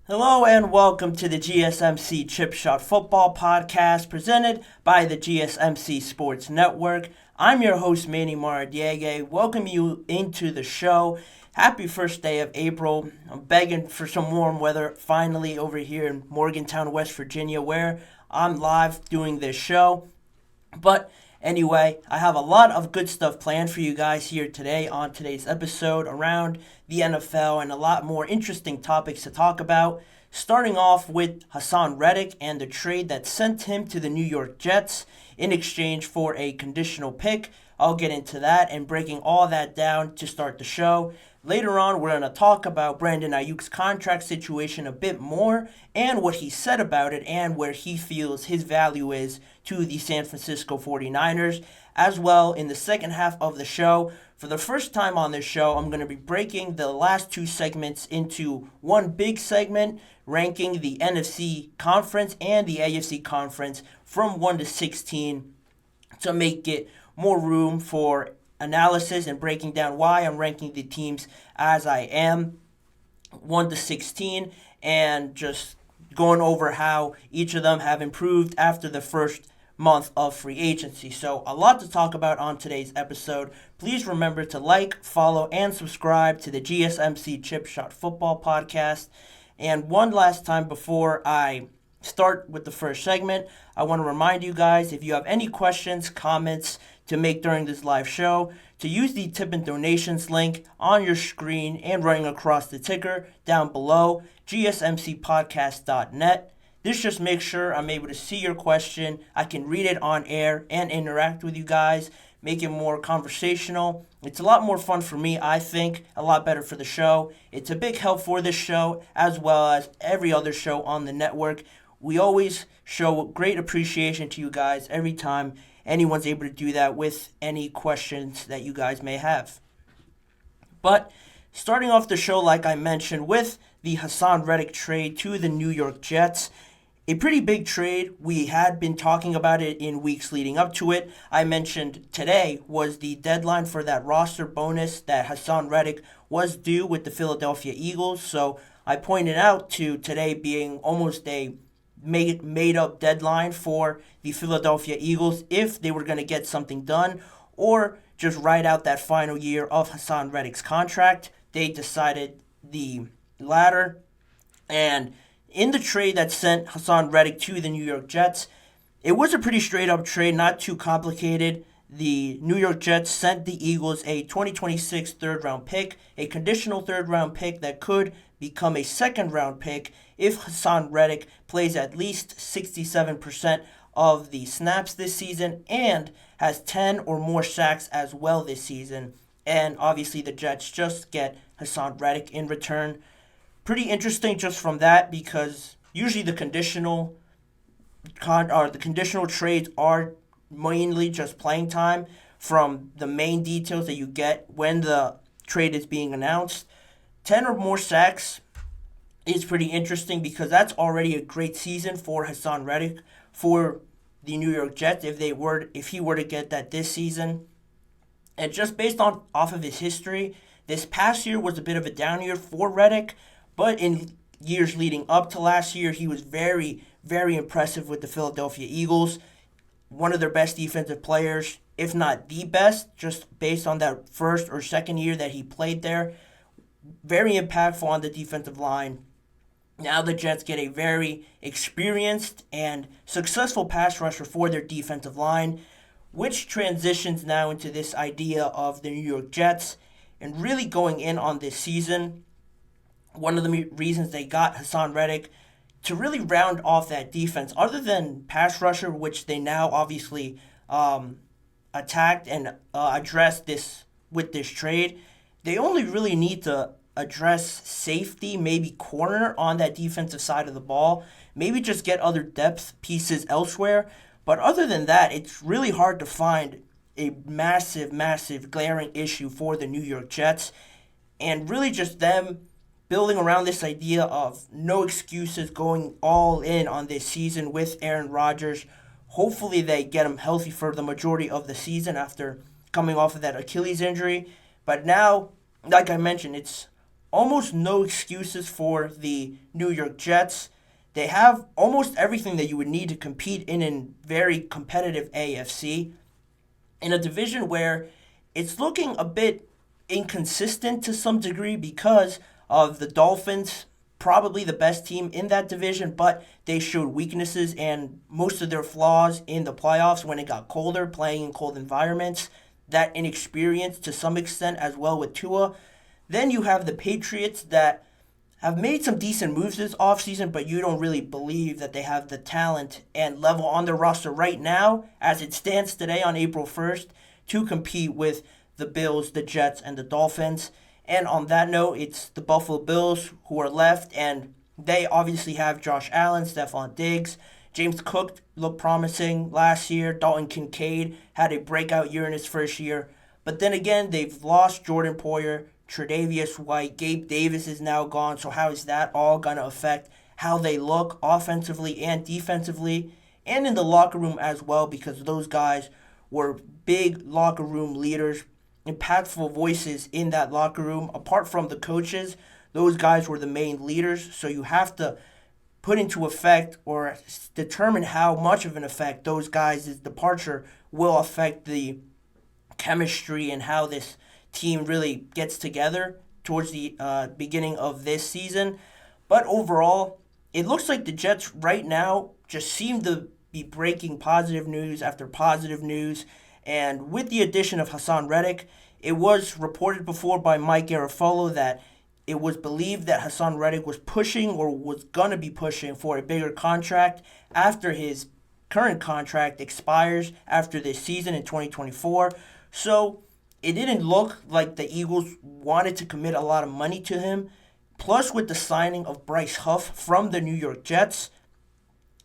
Hello and welcome to the GSMC Chip Shot Football Podcast presented by the GSMC Sports Network. I'm your host, Manny Maradiaga. Welcome you into the show. Happy first day of April. I'm begging for some warm weather finally over here in Morgantown, West Virginia, where I'm live doing this show. But anyway, I have a lot of good stuff planned for you guys here today on today's episode around the NFL and a lot more interesting topics to talk about. Starting off with Haason Reddick and the trade that sent him to the New York Jets in exchange for a conditional pick. I'll get into that and breaking all that down to start the show. Later on, we're going to talk about Brandon Ayuk's contract situation a bit more and what he said about it and where he feels his value is to the San Francisco 49ers. As well, in the second half of the show, for the first time on this show, I'm going to be breaking the last two segments into one big segment, ranking the NFC conference and the AFC conference from 1 to 16 to make it more room for analysis and breaking down why I'm ranking the teams as I am, 1 to 16, and just going over how each of them have improved after the first month of free agency. So a lot to talk about on today's episode. Please remember to like, follow, and subscribe to the GSMC Chip Shot Football Podcast. And one last time before I start with the first segment, I want to remind you guys, if you have any questions, comments to make during this live show, to use the tip and donations link on your screen and running across the ticker down below, GSMCPodcast.net. This just makes sure I'm able to see your question, I can read it on air and interact with you guys, make it more conversational. It's a lot more fun for me, I think, a lot better for the show. It's a big help for this show as well as every other show on the network. We always show great appreciation to you guys every time anyone's able to do that with any questions that you guys may have. But starting off the show, like I mentioned, with the Haason Reddick trade to the New York Jets, a pretty big trade. We had been talking about it in weeks leading up to it. I mentioned today was the deadline for that roster bonus that Haason Reddick was due with the Philadelphia Eagles. So I pointed out to today being almost a made-up deadline for the Philadelphia Eagles if they were going to get something done or just ride out that final year of Haason Reddick's contract. They decided the latter. And in the trade that sent Haason Reddick to the New York Jets, it was a pretty straight-up trade, not too complicated. The New York Jets sent the Eagles a 2026 third-round pick, a conditional third-round pick that could become a second-round pick if Haason Reddick plays at least 67% of the snaps this season and has 10 or more sacks as well this season. And obviously the Jets just get Haason Reddick in return. Pretty interesting just from that because usually the conditional trades are mainly just playing time from the main details that you get when the trade is being announced. 10 or more sacks is pretty interesting because that's already a great season for Haason Reddick for the New York Jets if he were to get that this season. And just based off of his history, this past year was a bit of a down year for Reddick, but in years leading up to last year, he was very, very impressive with the Philadelphia Eagles. One of their best defensive players, if not the best, just based on that first or second year that he played there. Very impactful on the defensive line. Now the Jets get a very experienced and successful pass rusher for their defensive line, which transitions now into this idea of the New York Jets and really going in on this season. One of the reasons they got Haason Reddick to really round off that defense, other than pass rusher, which they now obviously attacked and addressed this with this trade, they only really need to address safety, maybe corner on that defensive side of the ball, maybe just get other depth pieces elsewhere. But other than that, it's really hard to find a massive, massive glaring issue for the New York Jets. And really just them building around this idea of no excuses, going all in on this season with Aaron Rodgers. Hopefully they get him healthy for the majority of the season after coming off of that Achilles injury. But now, like I mentioned, it's almost no excuses for the New York Jets. They have almost everything that you would need to compete in a very competitive AFC in a division where it's looking a bit inconsistent to some degree because of the Dolphins, probably the best team in that division, but they showed weaknesses and most of their flaws in the playoffs when it got colder, playing in cold environments. That inexperience to some extent as well with Tua. Then you have the Patriots that have made some decent moves this offseason, but you don't really believe that they have the talent and level on their roster right now, as it stands today on April 1st, to compete with the Bills, the Jets, and the Dolphins. And on that note, it's the Buffalo Bills who are left, and they obviously have Josh Allen, Stephon Diggs. James Cook looked promising last year. Dalton Kincaid had a breakout year in his first year. But then again, they've lost Jordan Poyer, Tre'Davious White, Gabe Davis is now gone. So how is that all going to affect how they look offensively and defensively and in the locker room as well? Because those guys were big locker room leaders, impactful voices in that locker room. Apart from the coaches, those guys were the main leaders. So you have to put into effect or determine how much of an effect those guys' departure will affect the chemistry and how this team really gets together towards the beginning of this season. But overall, it looks like the Jets right now just seem to be breaking positive news after positive news. And with the addition of Haason Reddick, it was reported before by Mike Garafolo that it was believed that Haason Reddick was pushing or was going to be pushing for a bigger contract after his current contract expires after this season in 2024. So it didn't look like the Eagles wanted to commit a lot of money to him. Plus, with the signing of Bryce Huff from the New York Jets,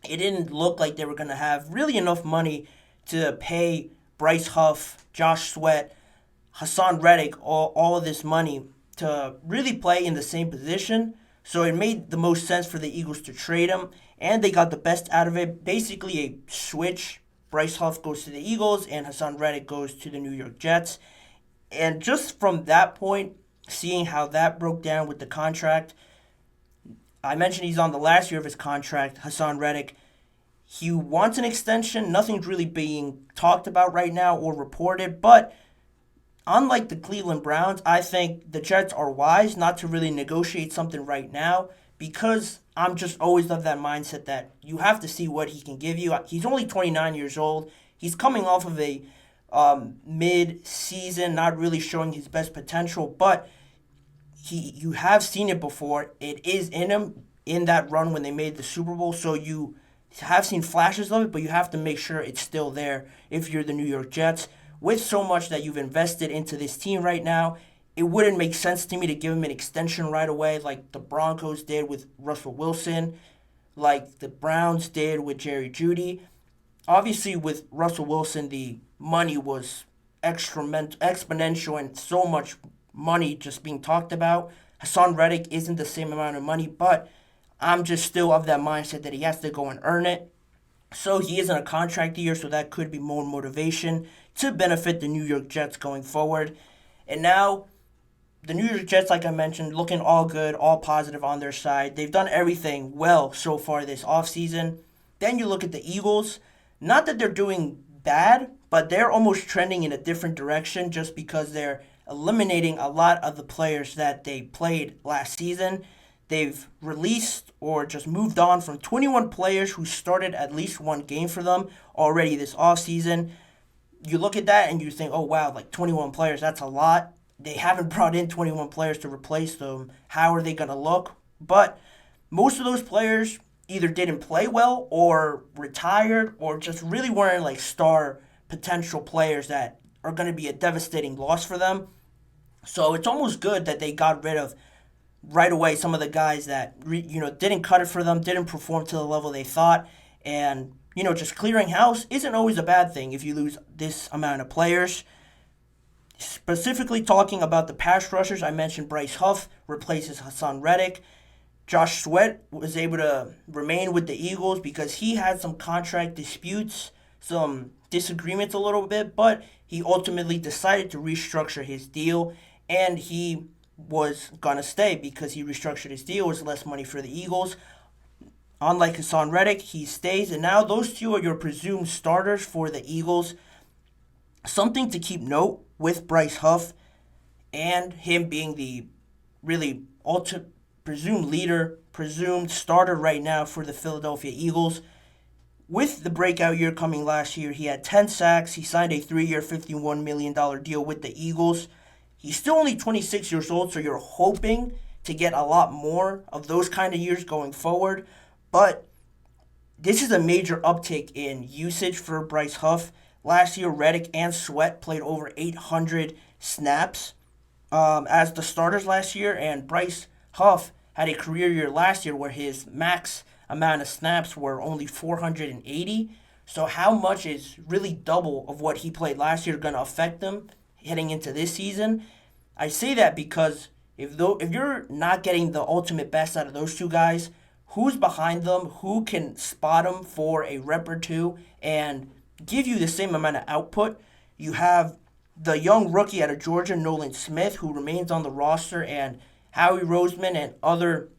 it didn't look like they were going to have really enough money to pay Bryce Huff, Josh Sweat, Haason Reddick, all of this money to really play in the same position. So it made the most sense for the Eagles to trade him, and they got the best out of it. Basically a switch. Bryce Huff goes to the Eagles, and Haason Reddick goes to the New York Jets. And just from that point, seeing how that broke down with the contract, I mentioned he's on the last year of his contract, Haason Reddick. He wants an extension. Nothing's really being talked about right now or reported, but unlike the Cleveland Browns, I think the Jets are wise not to really negotiate something right now because I'm just always of that mindset that you have to see what he can give you. He's only 29 years old. He's coming off of a mid-season, not really showing his best potential, but you have seen it before. It is in him in that run when they made the Super Bowl, so you have seen flashes of it, but you have to make sure it's still there if you're the New York Jets. With so much that you've invested into this team right now, it wouldn't make sense to me to give him an extension right away like the Broncos did with Russell Wilson, like the Browns did with Jerry Jeudy. Obviously, with Russell Wilson, the money was exponential and so much money just being talked about. Haason Reddick isn't the same amount of money, but I'm just still of that mindset that he has to go and earn it. So he is in a contract year, so that could be more motivation to benefit the New York Jets going forward. And now, the New York Jets, like I mentioned, looking all good, all positive on their side. They've done everything well so far this offseason. Then you look at the Eagles. Not that they're doing bad, but they're almost trending in a different direction just because they're eliminating a lot of the players that they played last season. They've released or just moved on from 21 players who started at least one game for them already this offseason. You look at that and you think, oh, wow, like 21 players, that's a lot. They haven't brought in 21 players to replace them. How are they going to look? But most of those players either didn't play well or retired or just really weren't like star potential players that are going to be a devastating loss for them. So it's almost good that they got rid of right away some of the guys that didn't cut it for them, didn't perform to the level they thought. And just clearing house isn't always a bad thing if you lose this amount of players. Specifically talking about the pass rushers, I mentioned Bryce Huff replaces Haason Reddick. Josh Sweat was able to remain with the Eagles because he had some contract disputes, some disagreements a little bit, but he ultimately decided to restructure his deal, and he was going to stay because he restructured his deal. It was less money for the Eagles. Unlike Haason Reddick, he stays. And now those two are your presumed starters for the Eagles. Something to keep note with Bryce Huff and him being the really presumed leader, presumed starter right now for the Philadelphia Eagles. With the breakout year coming last year, he had 10 sacks. He signed a 3-year, $51 million deal with the Eagles. He's still only 26 years old, so you're hoping to get a lot more of those kind of years going forward. But this is a major uptick in usage for Bryce Huff. Last year, Reddick and Sweat played over 800 snaps as the starters last year, and Bryce Huff had a career year last year where his max amount of snaps were only 480. So how much is really double of what he played last year going to affect them heading into this season? I say that because if you're not getting the ultimate best out of those two guys, who's behind them? Who can spot them for a rep or two and give you the same amount of output? You have the young rookie out of Georgia, Nolan Smith, who remains on the roster, and Howie Roseman and other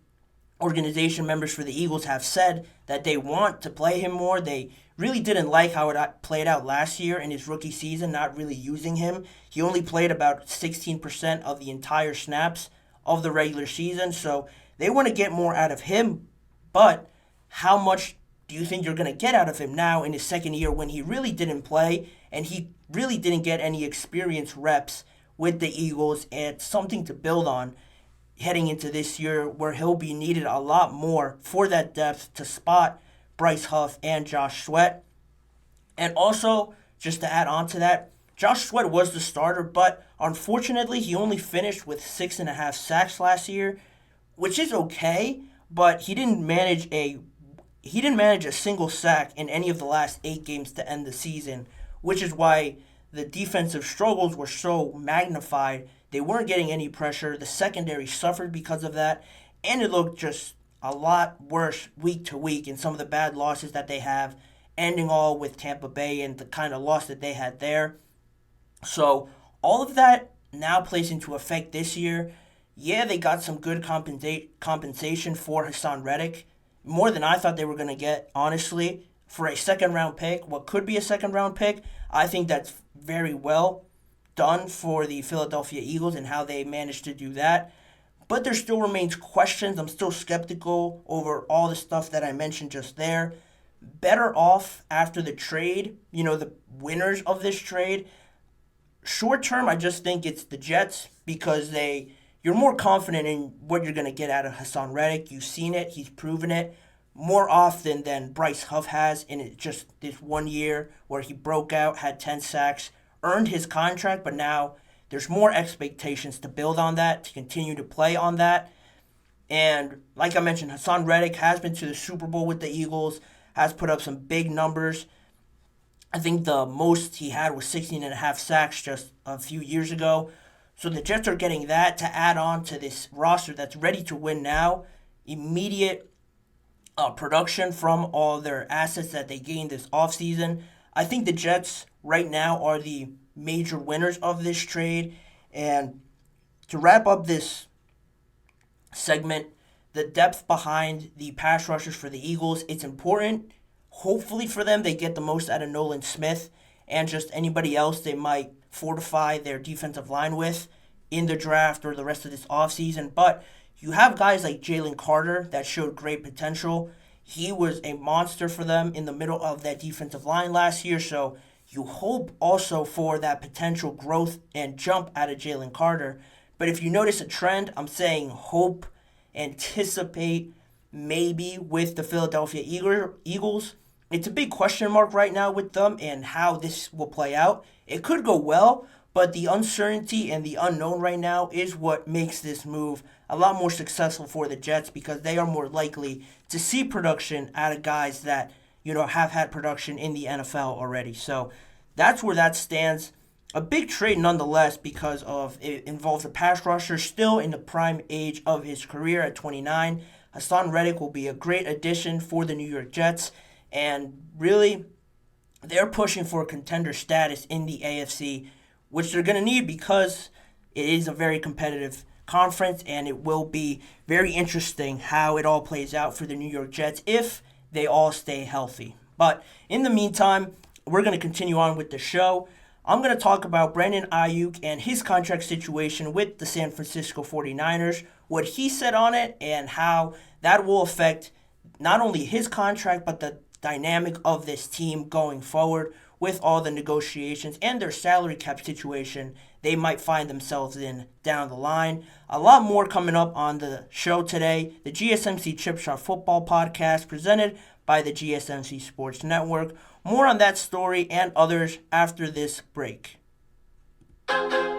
organization members for the Eagles have said that they want to play him more. They really didn't like how it played out last year in his rookie season, not really using him. He only played about 16% of the entire snaps of the regular season, so they want to get more out of him. But how much do you think you're going to get out of him now in his second year when he really didn't play and he really didn't get any experience reps with the Eagles, and something to build on heading into this year where he'll be needed a lot more for that depth to spot Bryce Huff and Josh Sweat. And also, just to add on to that, Josh Sweat was the starter, but unfortunately he only finished with 6.5 sacks last year, which is okay, but he didn't manage a single sack in any of the last 8 games to end the season, which is why the defensive struggles were so magnified. They weren't getting any pressure. The secondary suffered because of that, and it looked just a lot worse week to week in some of the bad losses that they have, ending all with Tampa Bay and the kind of loss that they had there. So all of that now plays into effect this year. Yeah, they got some good compensation for Haason Reddick, more than I thought they were going to get, honestly. For a second-round pick, what could be a second-round pick, I think that's very well done for the Philadelphia Eagles and how they managed to do that. But there still remains questions. I'm still skeptical over all the stuff that I mentioned just there. Better off after the trade, the winners of this trade. Short term, I just think it's the Jets because you're more confident in what you're going to get out of Haason Reddick. You've seen it. He's proven it more often than Bryce Huff has in just this 1 year where he broke out, had 10 sacks, earned his contract, but now there's more expectations to build on that, to continue to play on that. And like I mentioned, Haason Reddick has been to the Super Bowl with the Eagles, has put up some big numbers. I think the most he had was 16.5 sacks just a few years ago. So the Jets are getting that to add on to this roster that's ready to win now. Immediate production from all their assets that they gained this offseason. I think the Jets right now are the major winners of this trade. And to wrap up this segment, the depth behind the pass rushers for the Eagles, it's important. Hopefully for them, they get the most out of Nolan Smith and just anybody else they might fortify their defensive line with in the draft or the rest of this offseason. But you have guys like Jalen Carter that showed great potential. He was a monster for them in the middle of that defensive line last year, so you hope also for that potential growth and jump out of Jalen Carter. But if you notice a trend, I'm saying hope, anticipate, maybe with the Philadelphia Eagles. It's a big question mark right now with them and how this will play out. It could go well, but the uncertainty and the unknown right now is what makes this move a lot more successful for the Jets because they are more likely to see production out of guys that, have had production in the NFL already. So that's where that stands. A big trade nonetheless because of it involves a pass rusher still in the prime age of his career at 29. Haason Reddick will be a great addition for the New York Jets. And really, they're pushing for contender status in the AFC, which they're going to need because it is a very competitive conference, and it will be very interesting how it all plays out for the New York Jets if they all stay healthy. But in the meantime, we're going to continue on with the show. I'm going to talk about Brandon Ayuk and his contract situation with the San Francisco 49ers, what he said on it, and how that will affect not only his contract, but the dynamic of this team going forward with all the negotiations and their salary cap situation they might find themselves in down the line. A lot more coming up on the show today. The GSMC Chip Shot Football Podcast presented by the GSMC Sports Network. More on that story and others after this break.